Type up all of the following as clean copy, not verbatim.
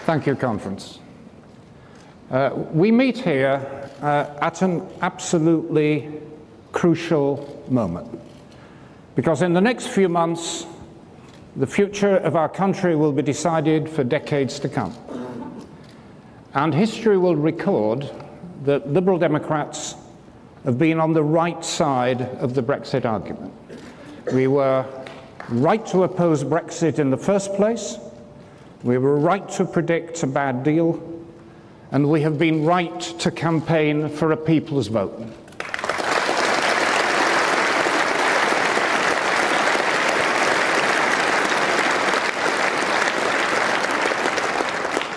Thank you, Conference. We meet here at an absolutely crucial moment, because in the next few months, the future of our country will be decided for decades to come. And history will record that Liberal Democrats have been on the right side of the Brexit argument. We were right to oppose Brexit in the first place. We were right to predict a bad deal. And we have been right to campaign for a people's vote.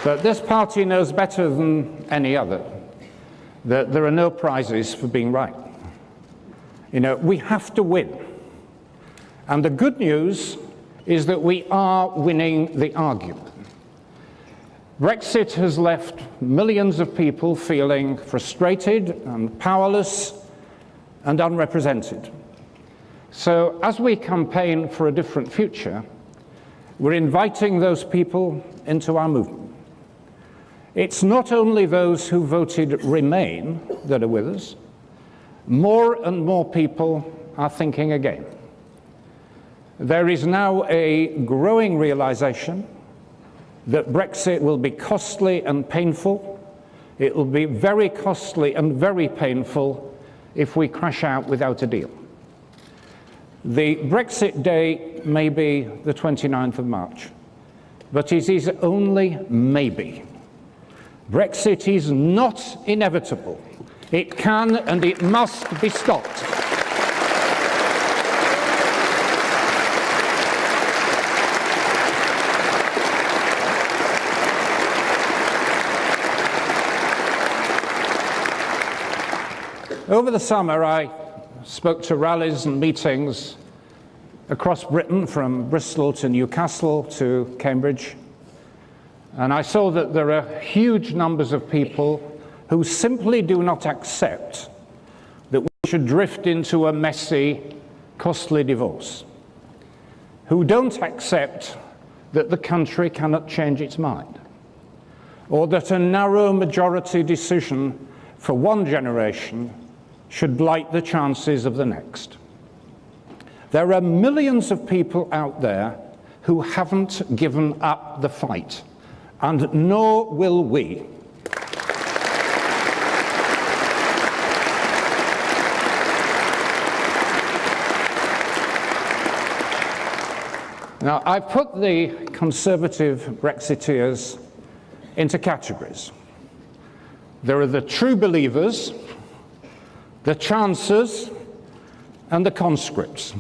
But this party knows better than any other that there are no prizes for being right. You know, we have to win. And the good news is that we are winning the argument. Brexit has left millions of people feeling frustrated and powerless and unrepresented. So as we campaign for a different future, we're inviting those people into our movement. It's not only those who voted Remain that are with us. More and more people are thinking again. There is now a growing realization that Brexit will be costly and painful. It will be very costly and very painful if we crash out without a deal. The Brexit day may be the 29th of March, but it is only maybe. Brexit is not inevitable. It can and it must be stopped. Over the summer, I spoke to rallies and meetings across Britain, from Bristol to Newcastle to Cambridge. And I saw that there are huge numbers of people who simply do not accept that we should drift into a messy, costly divorce, who don't accept that the country cannot change its mind, or that a narrow majority decision for one generation should blight the chances of the next. There are millions of people out there who haven't given up the fight, and nor will we. Now, I've put the Conservative Brexiteers into categories. There are the true believers, the chancers, and the conscripts.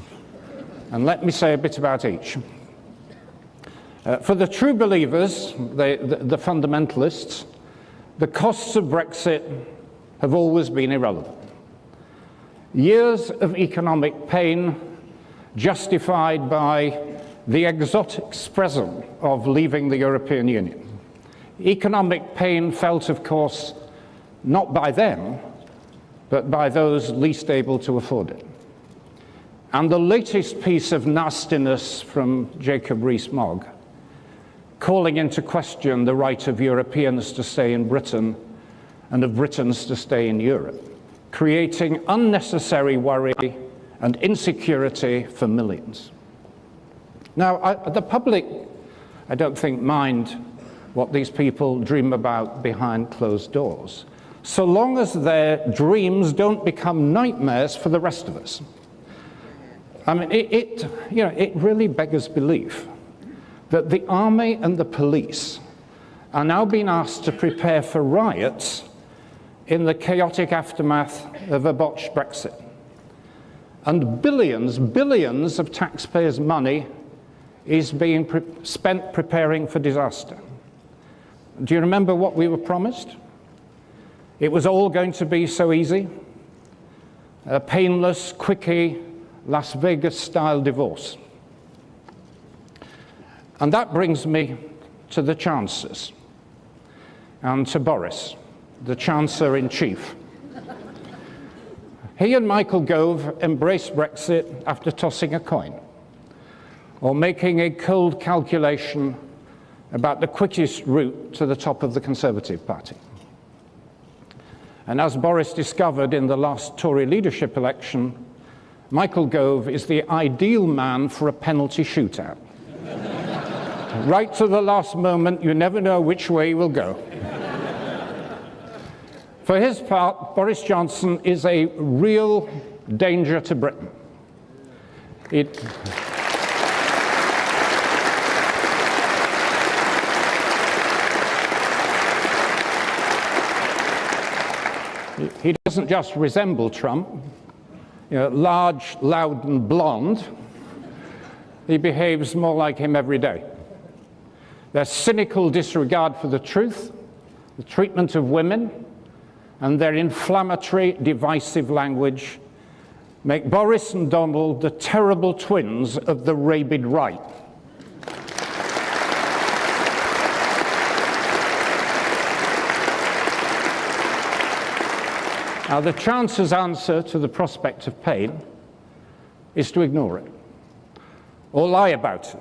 And let me say a bit about each. For the true believers, the fundamentalists, the costs of Brexit have always been irrelevant. Years of economic pain justified by the exotic present of leaving the European Union. Economic pain felt, of course, not by them, but by those least able to afford it. And the latest piece of nastiness from Jacob Rees-Mogg, calling into question the right of Europeans to stay in Britain and of Britons to stay in Europe, creating unnecessary worry and insecurity for millions. Now, the public, I don't think, mind what these people dream about behind closed doors, so long as their dreams don't become nightmares for the rest of us. I mean, it really beggars belief that the army and the police are now being asked to prepare for riots in the chaotic aftermath of a botched Brexit. And billions of taxpayers' money is being spent preparing for disaster. Do you remember what we were promised? It was all going to be so easy. A painless, quickie, Las Vegas-style divorce. And that brings me to the chancellors and to Boris, the Chancellor-in-Chief. He and Michael Gove embraced Brexit after tossing a coin, or making a cold calculation about the quickest route to the top of the Conservative Party. And as Boris discovered in the last Tory leadership election, Michael Gove is the ideal man for a penalty shootout. Right to the last moment, you never know which way he will go. For his part, Boris Johnson is a real danger to Britain. He doesn't just resemble Trump, large, loud, and blonde. He behaves more like him every day. Their cynical disregard for the truth, the treatment of women, and their inflammatory, divisive language make Boris and Donald the terrible twins of the rabid right. Now, the Chancellor's answer to the prospect of pain is to ignore it, or lie about it,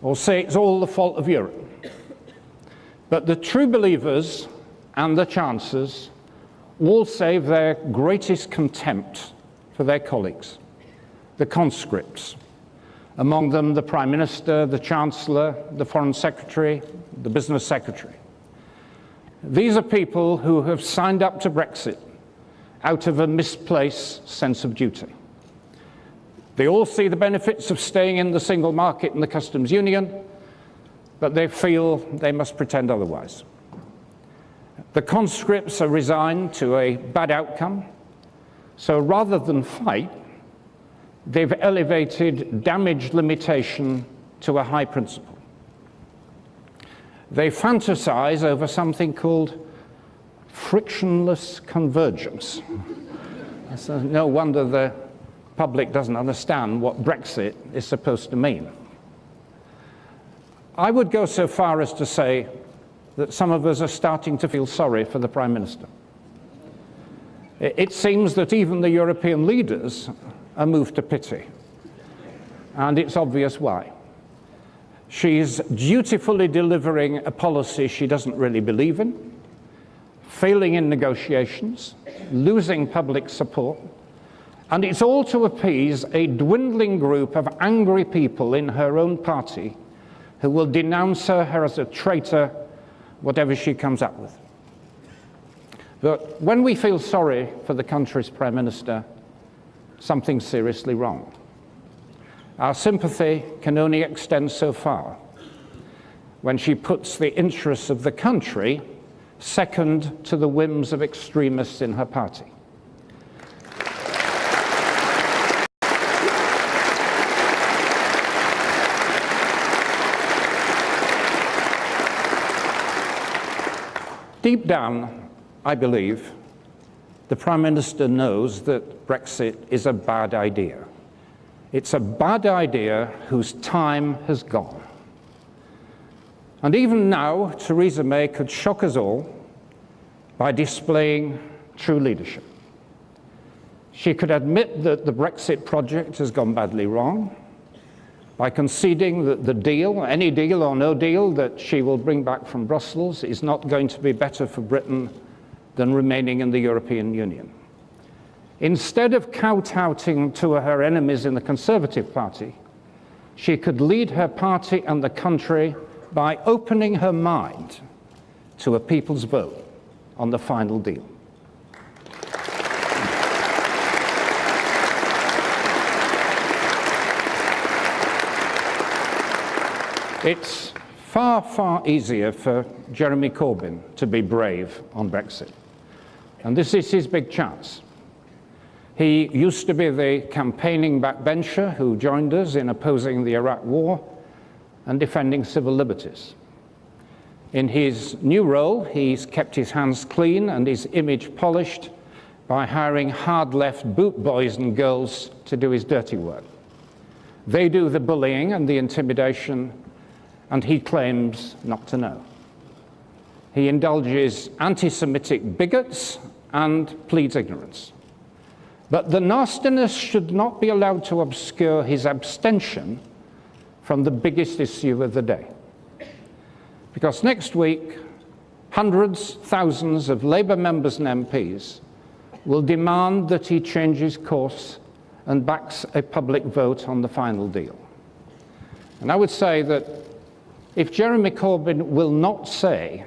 or say it's all the fault of Europe. But the true believers and the Chancellors all save their greatest contempt for their colleagues, the conscripts, among them the Prime Minister, the Chancellor, the Foreign Secretary, the Business Secretary. These are people who have signed up to Brexit out of a misplaced sense of duty. They all see the benefits of staying in the single market and the customs union, but they feel they must pretend otherwise. The conscripts are resigned to a bad outcome, so rather than fight, they've elevated damage limitation to a high principle. They fantasize over something called frictionless convergence. So no wonder the public doesn't understand what Brexit is supposed to mean. I would go so far as to say that some of us are starting to feel sorry for the Prime Minister. It seems that even the European leaders are moved to pity, and it's obvious why. She's dutifully delivering a policy she doesn't really believe in, failing in negotiations, losing public support, and it's all to appease a dwindling group of angry people in her own party who will denounce her as a traitor, whatever she comes up with. But when we feel sorry for the country's Prime Minister, something's seriously wrong. Our sympathy can only extend so far when she puts the interests of the country second to the whims of extremists in her party. Deep down, I believe, the Prime Minister knows that Brexit is a bad idea. It's a bad idea whose time has gone. And even now, Theresa May could shock us all by displaying true leadership. She could admit that the Brexit project has gone badly wrong by conceding that the deal, any deal or no deal that she will bring back from Brussels, is not going to be better for Britain than remaining in the European Union. Instead of kowtowing to her enemies in the Conservative Party, she could lead her party and the country by opening her mind to a people's vote on the final deal. It's far, far easier for Jeremy Corbyn to be brave on Brexit. And this is his big chance. He used to be the campaigning backbencher who joined us in opposing the Iraq War and defending civil liberties. In his new role, he's kept his hands clean and his image polished by hiring hard-left boot boys and girls to do his dirty work. They do the bullying and the intimidation, and he claims not to know. He indulges anti-Semitic bigots and pleads ignorance. But the nastiness should not be allowed to obscure his abstention from the biggest issue of the day. Because next week, hundreds, thousands of Labour members and MPs will demand that he changes course and backs a public vote on the final deal. And I would say that if Jeremy Corbyn will not say,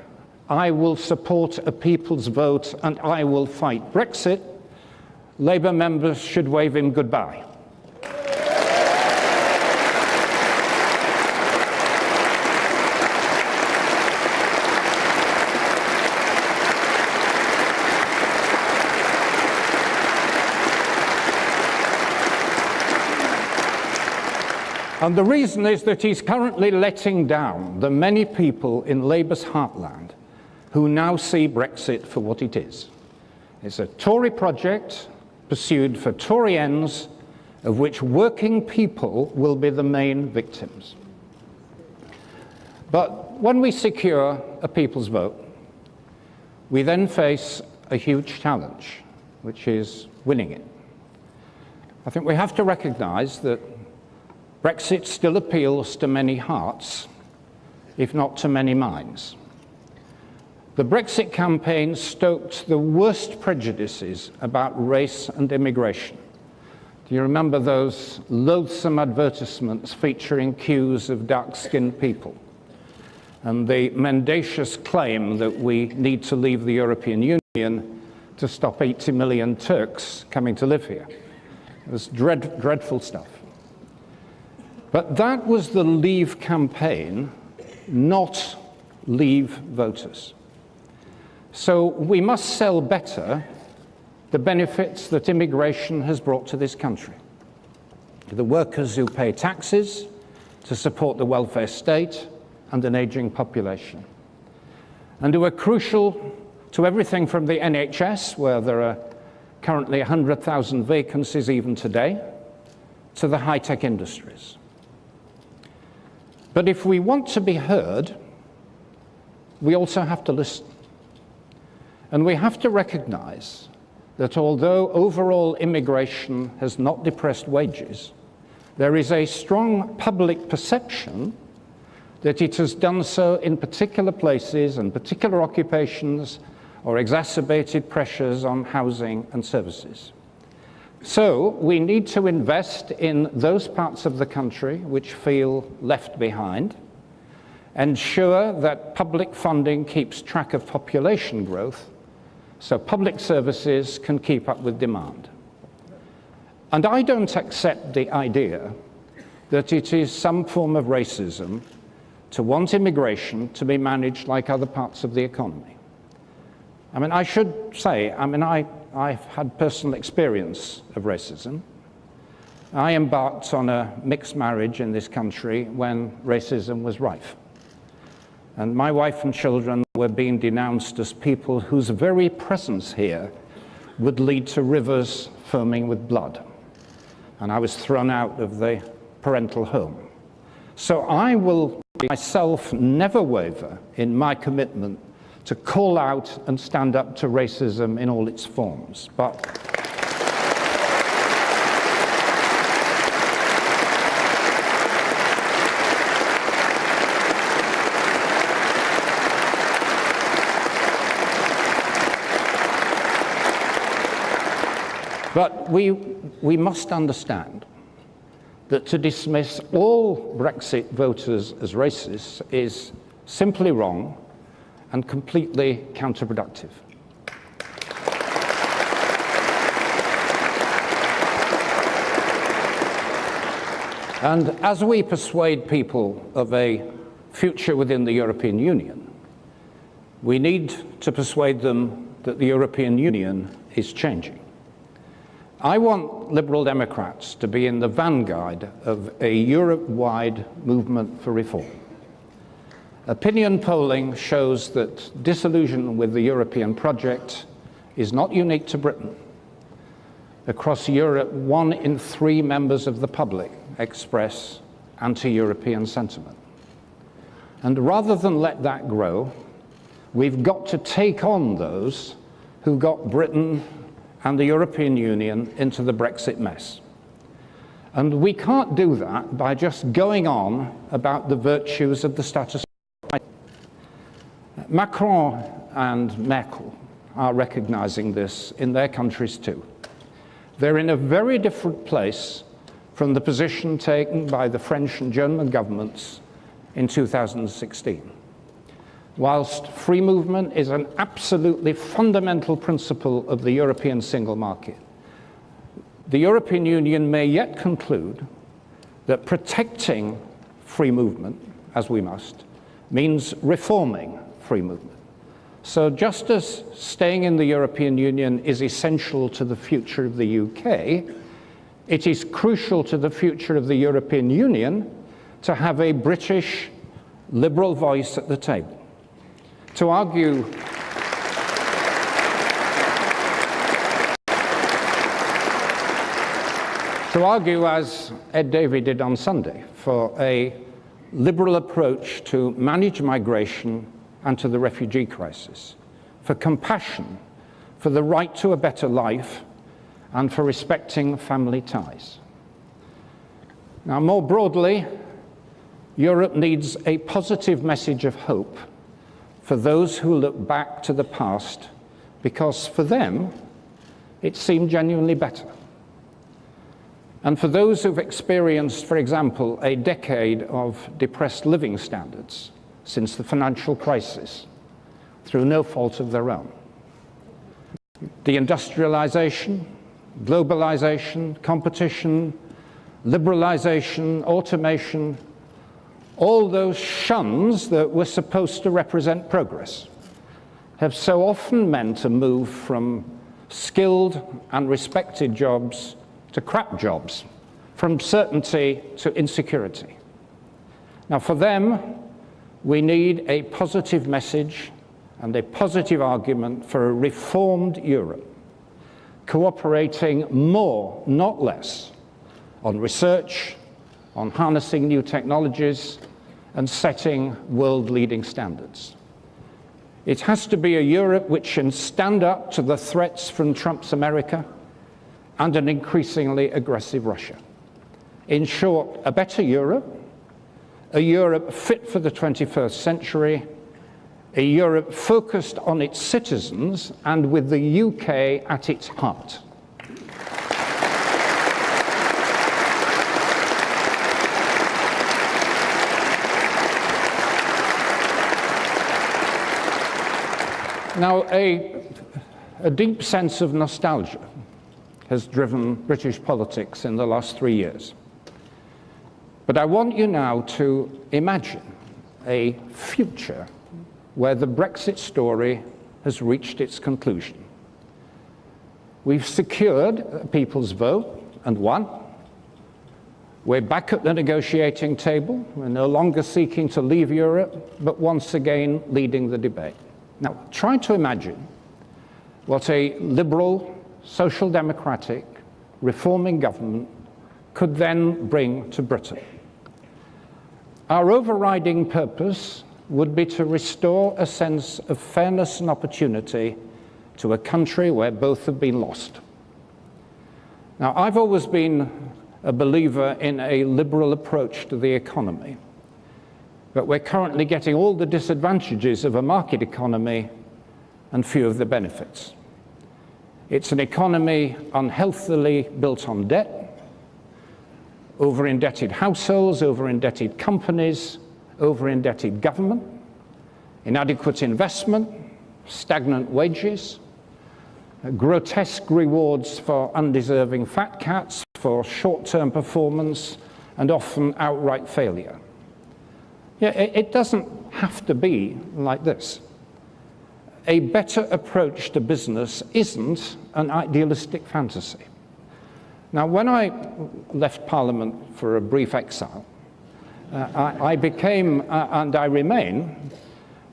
I will support a people's vote and I will fight Brexit, Labour members should wave him goodbye. And the reason is that he's currently letting down the many people in Labour's heartland who now see Brexit for what it is. It's a Tory project pursued for Tory ends, of which working people will be the main victims. But when we secure a people's vote, we then face a huge challenge, which is winning it. I think we have to recognise that Brexit still appeals to many hearts, if not to many minds. The Brexit campaign stoked the worst prejudices about race and immigration. Do you remember those loathsome advertisements featuring queues of dark-skinned people? And the mendacious claim that we need to leave the European Union to stop 80 million Turks coming to live here. It was dreadful stuff. But that was the Leave campaign, not Leave voters. So we must sell better the benefits that immigration has brought to this country. The workers who pay taxes to support the welfare state and an aging population, and who are crucial to everything from the NHS, where there are currently 100,000 vacancies even today, to the high-tech industries. But if we want to be heard, we also have to listen. And we have to recognize that although overall immigration has not depressed wages, there is a strong public perception that it has done so in particular places and particular occupations, or exacerbated pressures on housing and services. So we need to invest in those parts of the country which feel left behind, ensure that public funding keeps track of population growth so public services can keep up with demand. And I don't accept the idea that it is some form of racism to want immigration to be managed like other parts of the economy. I mean, I should say, I've had personal experience of racism. I embarked on a mixed marriage in this country when racism was rife. And my wife and children were being denounced as people whose very presence here would lead to rivers foaming with blood. And I was thrown out of the parental home. So I will myself never waver in my commitment to call out and stand up to racism in all its forms. But we must understand that to dismiss all Brexit voters as racists is simply wrong and completely counterproductive. And as we persuade people of a future within the European Union, we need to persuade them that the European Union is changing. I want Liberal Democrats to be in the vanguard of a Europe-wide movement for reform. Opinion polling shows that disillusion with the European project is not unique to Britain. Across Europe, 1 in 3 members of the public express anti-European sentiment. And rather than let that grow, we've got to take on those who got Britain and the European Union into the Brexit mess. And we can't do that by just going on about the virtues of the status quo. Macron and Merkel are recognizing this in their countries too. They're in a very different place from the position taken by the French and German governments in 2016. Whilst free movement is an absolutely fundamental principle of the European single market, the European Union may yet conclude that protecting free movement, as we must, means reforming free movement. So just as staying in the European Union is essential to the future of the UK, it is crucial to the future of the European Union to have a British liberal voice at the table. To argue as Ed Davey did on Sunday for a liberal approach to manage migration and to the refugee crisis, for compassion, for the right to a better life, and for respecting family ties. Now, more broadly, Europe needs a positive message of hope for those who look back to the past, because for them, it seemed genuinely better. And for those who've experienced, for example, a decade of depressed living standards since the financial crisis, through no fault of their own. Deindustrialization, globalization, competition, liberalization, automation, all those shuns that were supposed to represent progress have so often meant a move from skilled and respected jobs to crap jobs, from certainty to insecurity. Now, for them, we need a positive message and a positive argument for a reformed Europe, cooperating more, not less, on research, on harnessing new technologies, and setting world-leading standards. It has to be a Europe which can stand up to the threats from Trump's America and an increasingly aggressive Russia. In short, a better Europe, a Europe fit for the 21st century, a Europe focused on its citizens and with the UK at its heart. Now, a deep sense of nostalgia has driven British politics in the last 3 years. But I want you now to imagine a future where the Brexit story has reached its conclusion. We've secured a people's vote and won. We're back at the negotiating table. We're no longer seeking to leave Europe, but once again leading the debate. Now, try to imagine what a liberal, social democratic, reforming government could then bring to Britain. Our overriding purpose would be to restore a sense of fairness and opportunity to a country where both have been lost. Now, I've always been a believer in a liberal approach to the economy, but we're currently getting all the disadvantages of a market economy and few of the benefits. It's an economy unhealthily built on debt, over-indebted households, over-indebted companies, over-indebted government, inadequate investment, stagnant wages, grotesque rewards for undeserving fat cats, for short-term performance, and often outright failure. Yeah, it doesn't have to be like this. A better approach to business isn't an idealistic fantasy. Now, when I left Parliament for a brief exile, I became, and I remain,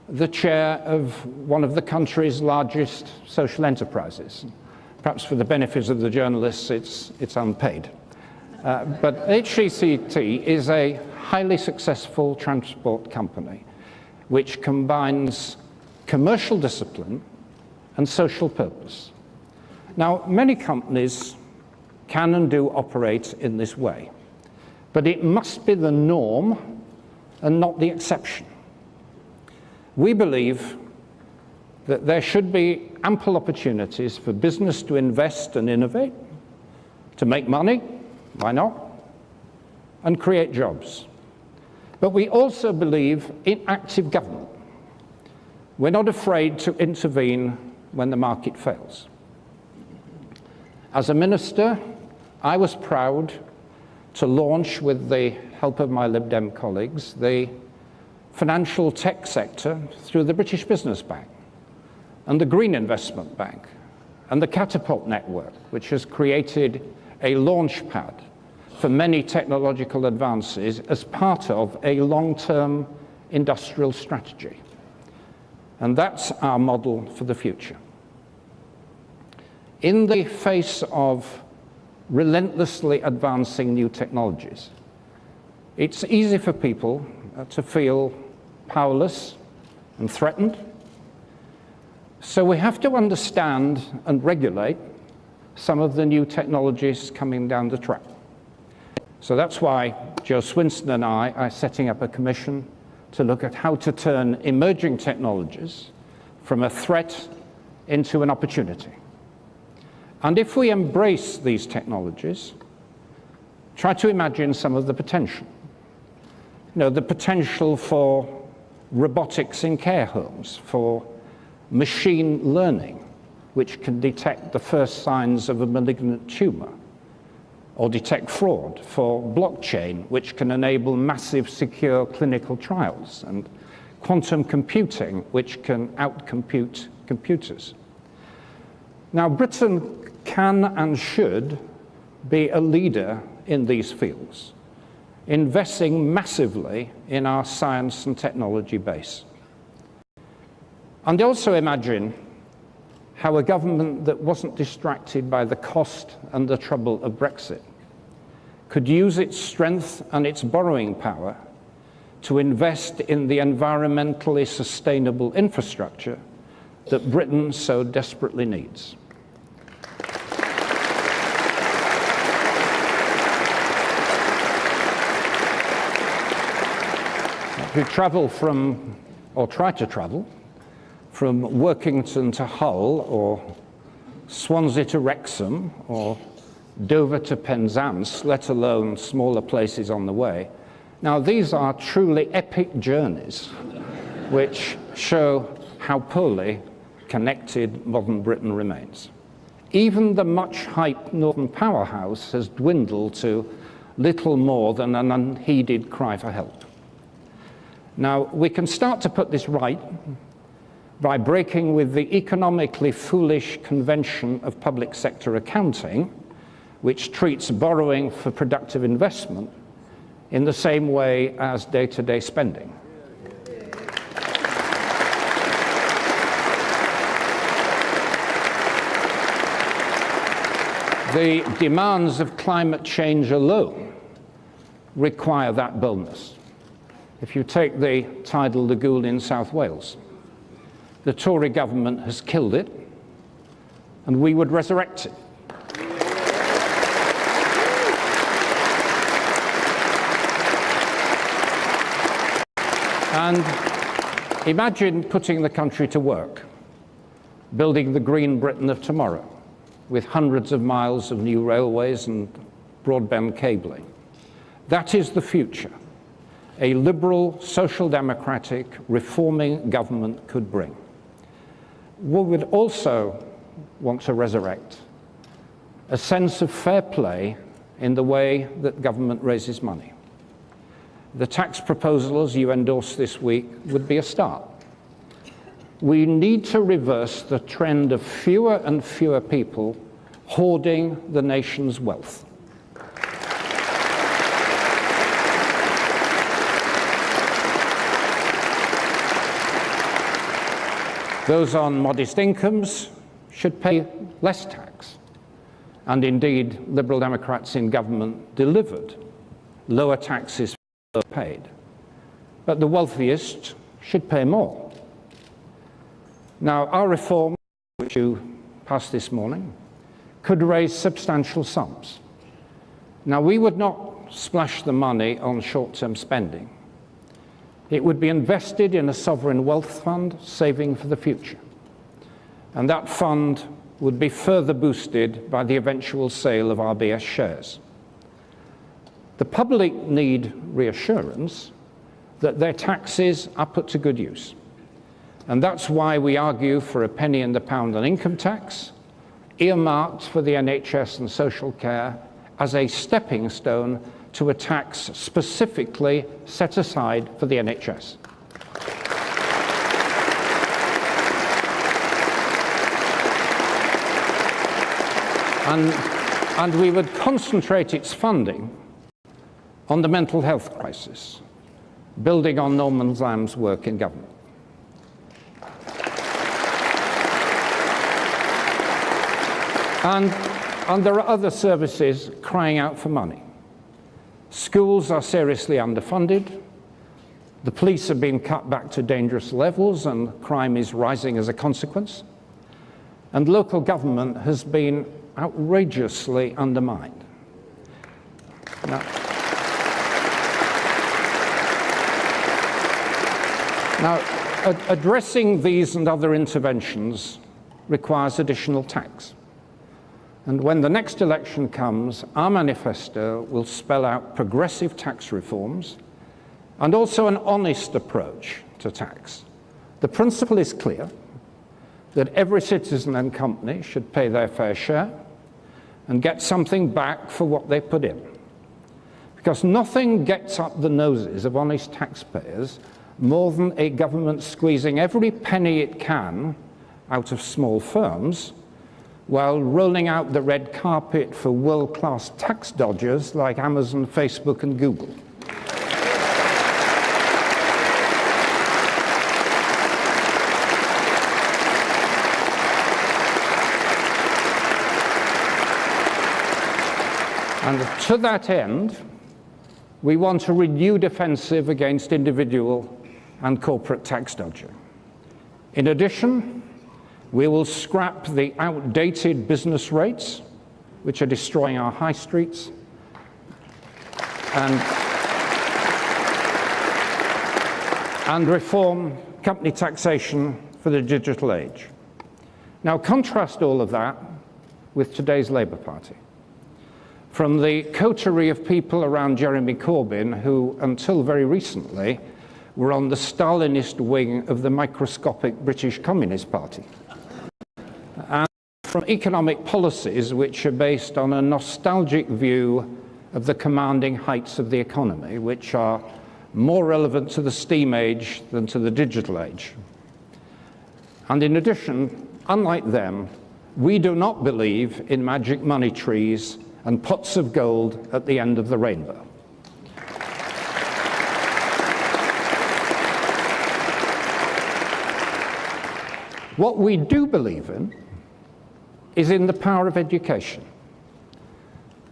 the chair of one of the country's largest social enterprises. Perhaps for the benefit of the journalists, it's unpaid. But HCCT is a highly successful transport company which combines commercial discipline and social purpose. Now, many companies can and do operate in this way, but it must be the norm and not the exception. We believe that there should be ample opportunities for business to invest and innovate, to make money, why not, and create jobs. But we also believe in active government. We're not afraid to intervene when the market fails. As a minister, I was proud to launch, with the help of my Lib Dem colleagues, the financial tech sector through the British Business Bank and the Green Investment Bank and the Catapult Network, which has created a launch pad for many technological advances as part of a long-term industrial strategy. And that's our model for the future. In the face of relentlessly advancing new technologies, it's easy for people to feel powerless and threatened. So we have to understand and regulate some of the new technologies coming down the track. So that's why Joe Swinson and I are setting up a commission to look at how to turn emerging technologies from a threat into an opportunity. And if we embrace these technologies, try to imagine some of the potential. You know, the potential for robotics in care homes, for machine learning, which can detect the first signs of a malignant tumor, or detect fraud, for blockchain, which can enable massive secure clinical trials, and quantum computing, which can outcompute computers. Now, Britain can and should be a leader in these fields, investing massively in our science and technology base. And also imagine how a government that wasn't distracted by the cost and the trouble of Brexit could use its strength and its borrowing power to invest in the environmentally sustainable infrastructure that Britain so desperately needs. If you travel from, or try to travel, from Workington to Hull, or Swansea to Wrexham, or Dover to Penzance, let alone smaller places on the way. Now, these are truly epic journeys which show how poorly connected modern Britain remains. Even the much-hyped Northern powerhouse has dwindled to little more than an unheeded cry for help. Now, we can start to put this right by breaking with the economically foolish convention of public sector accounting, which treats borrowing for productive investment in the same way as day-to-day spending. The demands of climate change alone require that boldness. If you take the tidal lagoon in South Wales, the Tory government has killed it, and we would resurrect it. And imagine putting the country to work, building the green Britain of tomorrow, with hundreds of miles of new railways and broadband cabling. That is the future a liberal, social democratic, reforming government could bring. We would also want to resurrect a sense of fair play in the way that government raises money. The tax proposals you endorsed this week would be a start. We need to reverse the trend of fewer and fewer people hoarding the nation's wealth. Those on modest incomes should pay less tax. And indeed, Liberal Democrats in government delivered lower taxes for those paid. But the wealthiest should pay more. Now, our reform, which you passed this morning, could raise substantial sums. Now, we would not splash the money on short-term spending, It would be invested in a sovereign wealth fund, saving for the future. And that fund would be further boosted by the eventual sale of RBS shares. The public need reassurance that their taxes are put to good use. And that's why we argue for a penny in the pound on income tax, earmarked for the NHS and social care as a stepping stone to a tax specifically set aside for the NHS. And we would concentrate its funding on the mental health crisis, building on Norman Lamb's work in government. And there are other services crying out for money. Schools are seriously underfunded. The police have been cut back to dangerous levels, and crime is rising as a consequence. And local government has been outrageously undermined. Now, addressing these and other interventions requires additional tax. And when the next election comes, our manifesto will spell out progressive tax reforms and also an honest approach to tax. The principle is clear, that every citizen and company should pay their fair share and get something back for what they put in. Because nothing gets up the noses of honest taxpayers more than a government squeezing every penny it can out of small firms while rolling out the red carpet for world-class tax dodgers like Amazon, Facebook, and Google. And to that end, we want a renewed offensive against individual and corporate tax dodging. In addition, we will scrap the outdated business rates, which are destroying our high streets, and reform company taxation for the digital age. Now, contrast all of that with today's Labour Party. From the coterie of people around Jeremy Corbyn, who until very recently were on the Stalinist wing of the microscopic British Communist Party. And from economic policies which are based on a nostalgic view of the commanding heights of the economy, which are more relevant to the steam age than to the digital age. And in addition, unlike them, we do not believe in magic money trees and pots of gold at the end of the rainbow. What we do believe in is in the power of education.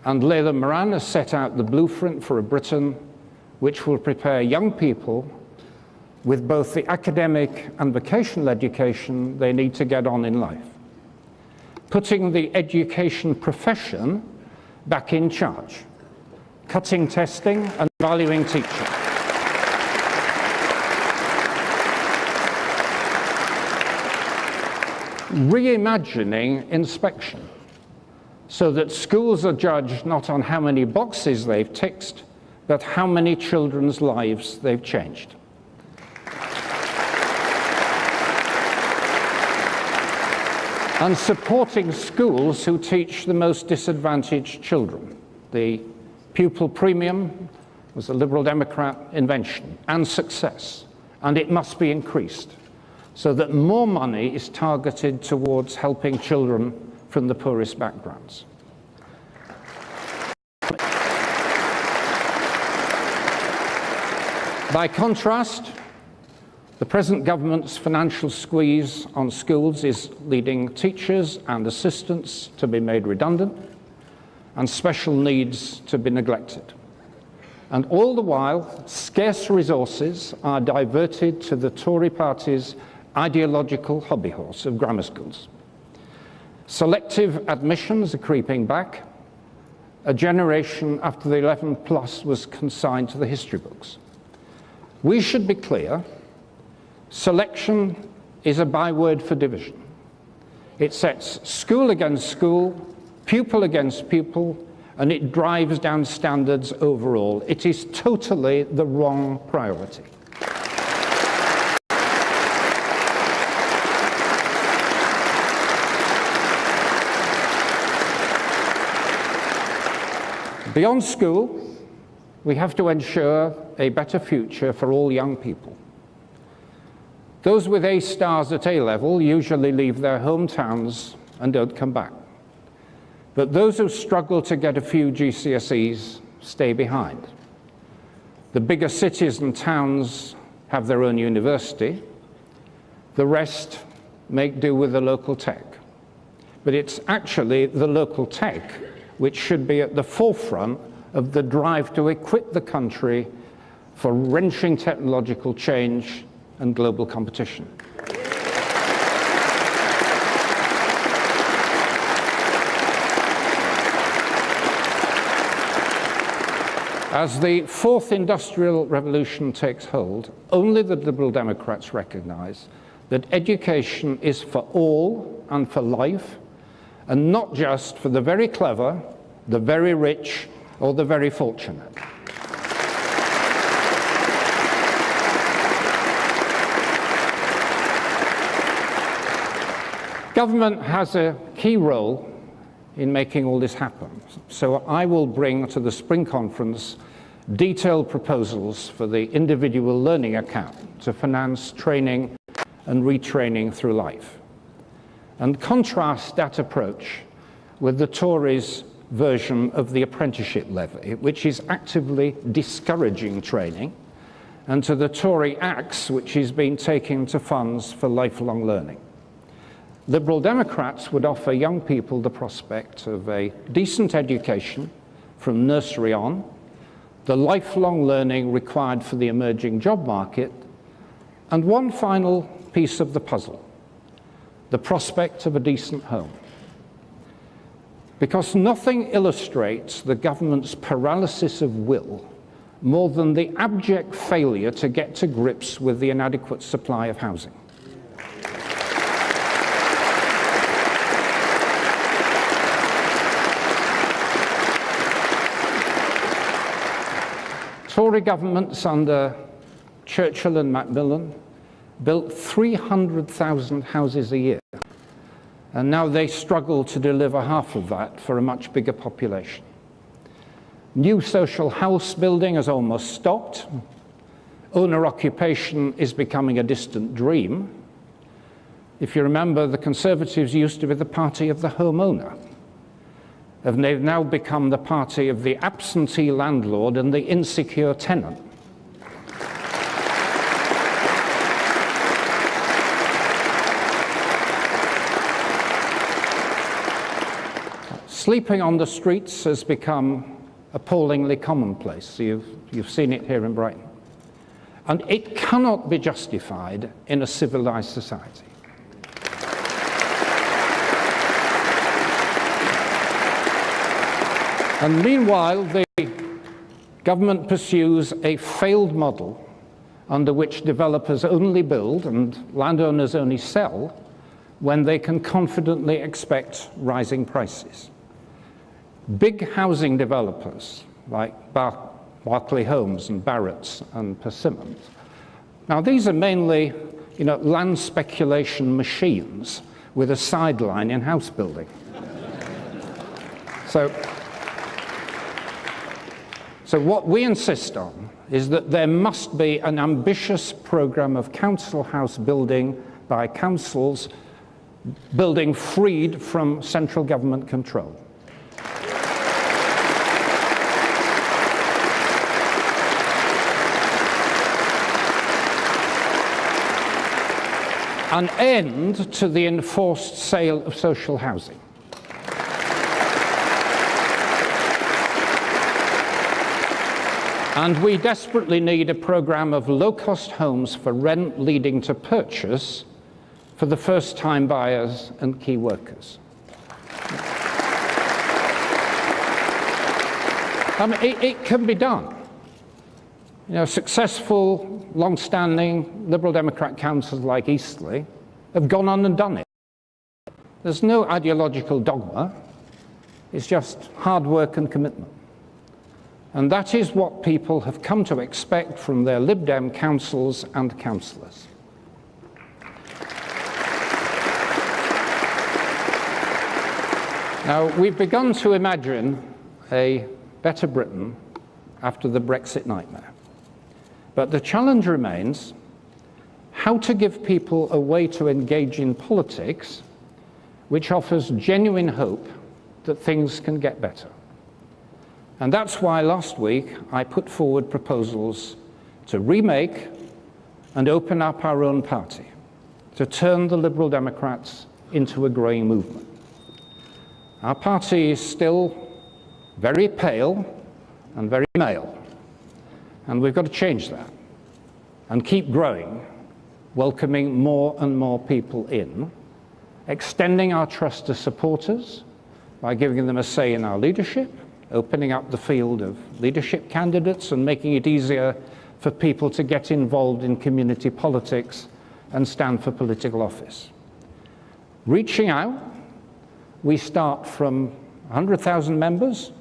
And Layla Moran has set out the blueprint for a Britain which will prepare young people with both the academic and vocational education they need to get on in life, putting the education profession back in charge, cutting testing and valuing teaching. Reimagining inspection so that schools are judged not on how many boxes they've ticked, but how many children's lives they've changed. And supporting schools who teach the most disadvantaged children. The pupil premium was a Liberal Democrat invention and success, and it must be increased so that more money is targeted towards helping children from the poorest backgrounds. By contrast, the present government's financial squeeze on schools is leading teachers and assistants to be made redundant and special needs to be neglected. And all the while, scarce resources are diverted to the Tory party's ideological hobby horse of grammar schools. Selective admissions are creeping back. A generation after the 11 plus was consigned to the history books. We should be clear, selection is a byword for division. It sets school against school, pupil against pupil, and it drives down standards overall. It is totally the wrong priority. Beyond school, we have to ensure a better future for all young people. Those with A stars at A level usually leave their hometowns and don't come back. But those who struggle to get a few GCSEs stay behind. The bigger cities and towns have their own university. The rest make do with the local tech. But it's actually the local tech which should be at the forefront of the drive to equip the country for wrenching technological change and global competition. As the fourth industrial revolution takes hold, only the Liberal Democrats recognize that education is for all and for life, and not just for the very clever, the very rich, or the very fortunate. Government has a key role in making all this happen. So I will bring to the spring conference detailed proposals for the individual learning account to finance training and retraining through life, and contrast that approach with the Tories' version of the apprenticeship levy, which is actively discouraging training, and to the Tory axe, which has been taking to funds for lifelong learning. Liberal Democrats would offer young people the prospect of a decent education from nursery on, the lifelong learning required for the emerging job market, and one final piece of the puzzle, the prospect of a decent home. Because nothing illustrates the government's paralysis of will more than the abject failure to get to grips with the inadequate supply of housing. Tory governments under Churchill and Macmillan built 300,000 houses a year, and now they struggle to deliver half of that for a much bigger population. New social house building has almost stopped. Owner occupation is becoming a distant dream. If you remember, the Conservatives used to be the party of the homeowner, and they've now become the party of the absentee landlord and the insecure tenant. Sleeping on the streets has become appallingly commonplace. You've seen it here in Brighton. And it cannot be justified in a civilized society. And meanwhile, the government pursues a failed model under which developers only build and landowners only sell when they can confidently expect rising prices. Big housing developers like Berkeley Homes and Barratt's and Persimmon. Now these are mainly, land speculation machines with a sideline in house building. So what we insist on is that there must be an ambitious program of council house building by councils, building freed from central government control. An end to the enforced sale of social housing. And we desperately need a program of low-cost homes for rent leading to purchase for the first-time buyers and key workers. It can be done. You know, successful, long-standing Liberal Democrat councils like Eastleigh have gone on and done it. There's no ideological dogma. It's just hard work and commitment. And that is what people have come to expect from their Lib Dem councils and councillors. Now, we've begun to imagine a better Britain after the Brexit nightmare. But the challenge remains how to give people a way to engage in politics which offers genuine hope that things can get better. And that's why last week I put forward proposals to remake and open up our own party, to turn the Liberal Democrats into a growing movement. Our party is still very pale and very male, and we've got to change that and keep growing, welcoming more and more people in, extending our trust to supporters by giving them a say in our leadership, opening up the field of leadership candidates and making it easier for people to get involved in community politics and stand for political office. Reaching out, we start from 100,000 members,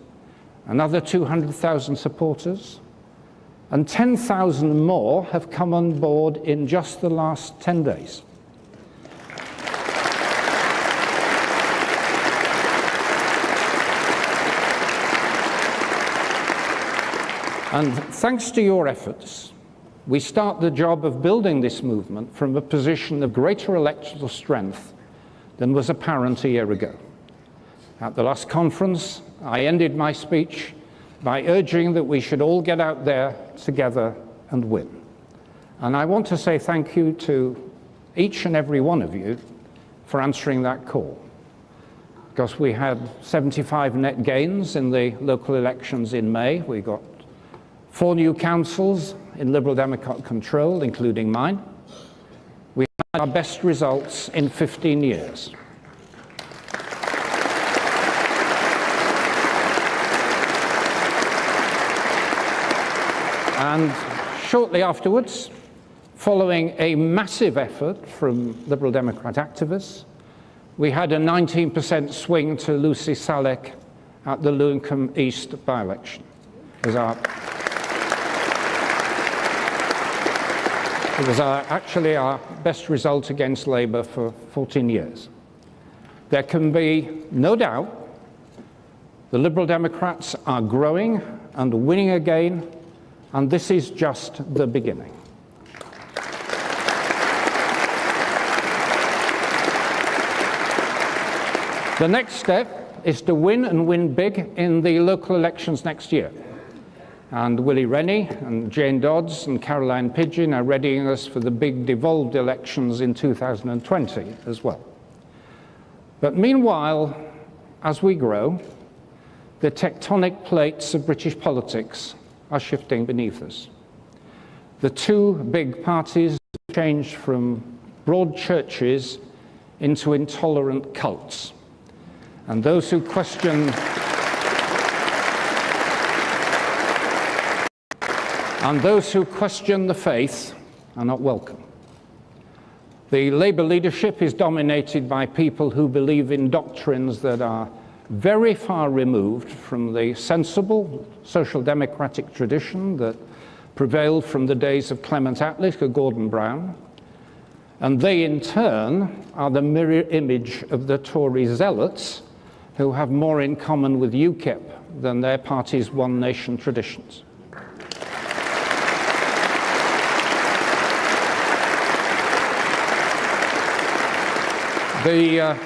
another 200,000 supporters, and 10,000 more have come on board in just the last 10 days. And thanks to your efforts, we start the job of building this movement from a position of greater electoral strength than was apparent a year ago. At the last conference, I ended my speech by urging that we should all get out there together and win. And I want to say thank you to each and every one of you for answering that call, because we had 75 net gains in the local elections in May. We got 4 new councils in Liberal Democrat control, including mine. We had our best results in 15 years. And shortly afterwards, following a massive effort from Liberal Democrat activists, we had a 19% swing to Lucy Salek at the Lewicombe East by-election. It was actually our best result against Labour for 14 years. There can be no doubt the Liberal Democrats are growing and winning again, and this is just the beginning. The next step is to win and win big in the local elections next year. And Willie Rennie and Jane Dodds and Caroline Pidgeon are readying us for the big devolved elections in 2020 as well. But meanwhile, as we grow, the tectonic plates of British politics are shifting beneath us. The 2 big parties changed from broad churches into intolerant cults. And those who question the faith are not welcome. The Labour leadership is dominated by people who believe in doctrines that are very far removed from the sensible social democratic tradition that prevailed from the days of Clement Attlee or Gordon Brown. And they, in turn, are the mirror image of the Tory zealots who have more in common with UKIP than their party's one nation traditions. The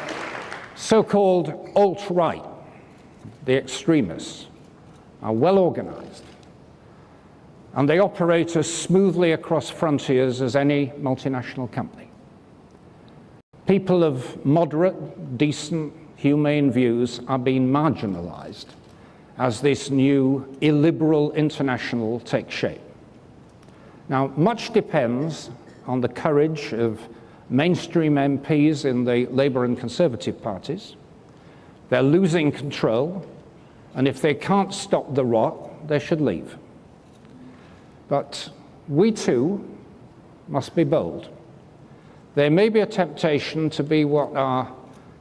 so-called alt-right, the extremists, are well organized, and they operate as smoothly across frontiers as any multinational company. People of moderate, decent, humane views are being marginalized as this new illiberal international takes shape. Now, much depends on the courage of mainstream MPs in the Labour and Conservative parties. They're losing control, and if they can't stop the rot, they should leave. But we too must be bold. There may be a temptation to be what our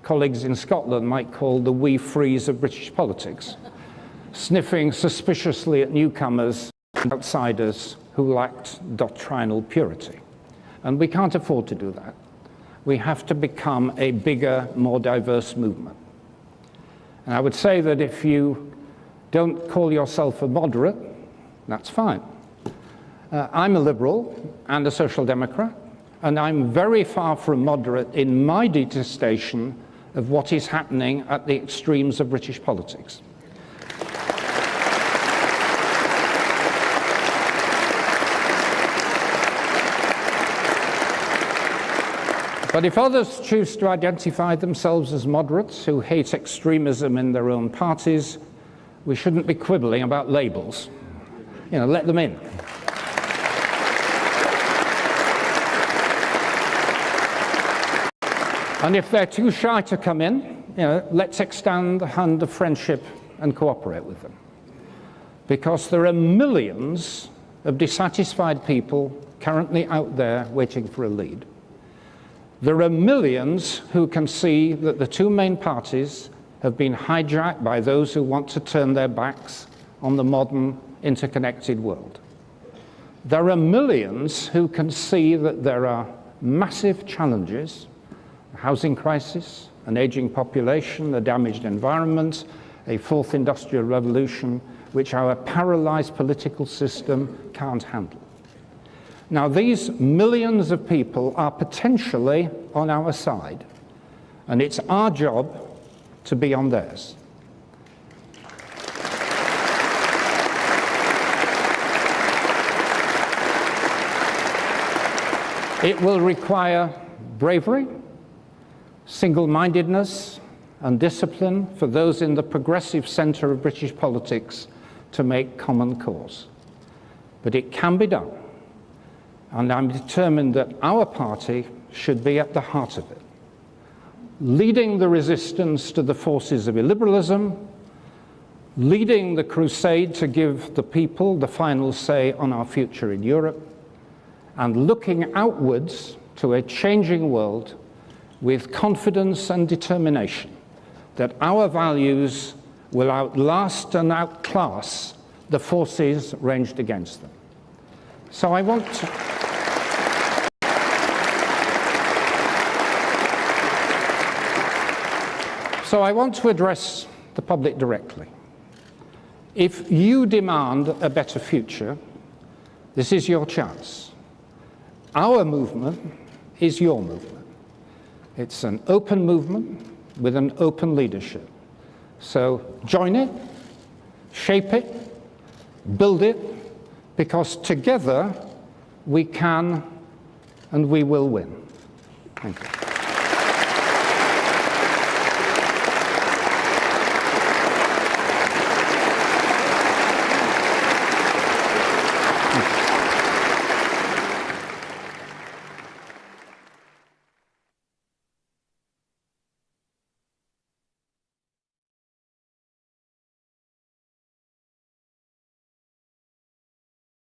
colleagues in Scotland might call the wee freeze of British politics, sniffing suspiciously at newcomers and outsiders who lacked doctrinal purity. And we can't afford to do that. We have to become a bigger, more diverse movement. And I would say that if you don't call yourself a moderate, that's fine. I'm a liberal and a social democrat, and I'm very far from moderate in my detestation of what is happening at the extremes of British politics. But if others choose to identify themselves as moderates who hate extremism in their own parties, we shouldn't be quibbling about labels. You know, let them in. And if they're too shy to come in, you know, let's extend the hand of friendship and cooperate with them. Because there are millions of dissatisfied people currently out there waiting for a lead. There are millions who can see that the two main parties have been hijacked by those who want to turn their backs on the modern, interconnected world. There are millions who can see that there are massive challenges: a housing crisis, an aging population, a damaged environment, a fourth industrial revolution, which our paralyzed political system can't handle. Now, these millions of people are potentially on our side, and it's our job to be on theirs. It will require bravery, single-mindedness, and discipline for those in the progressive center of British politics to make common cause. But it can be done. And I'm determined that our party should be at the heart of it, leading the resistance to the forces of illiberalism, leading the crusade to give the people the final say on our future in Europe, and looking outwards to a changing world with confidence and determination that our values will outlast and outclass the forces ranged against them. So I want to address the public directly. If you demand a better future, this is your chance. Our movement is your movement. It's an open movement with an open leadership. So join it, shape it, build it, because together we can and we will win. Thank you.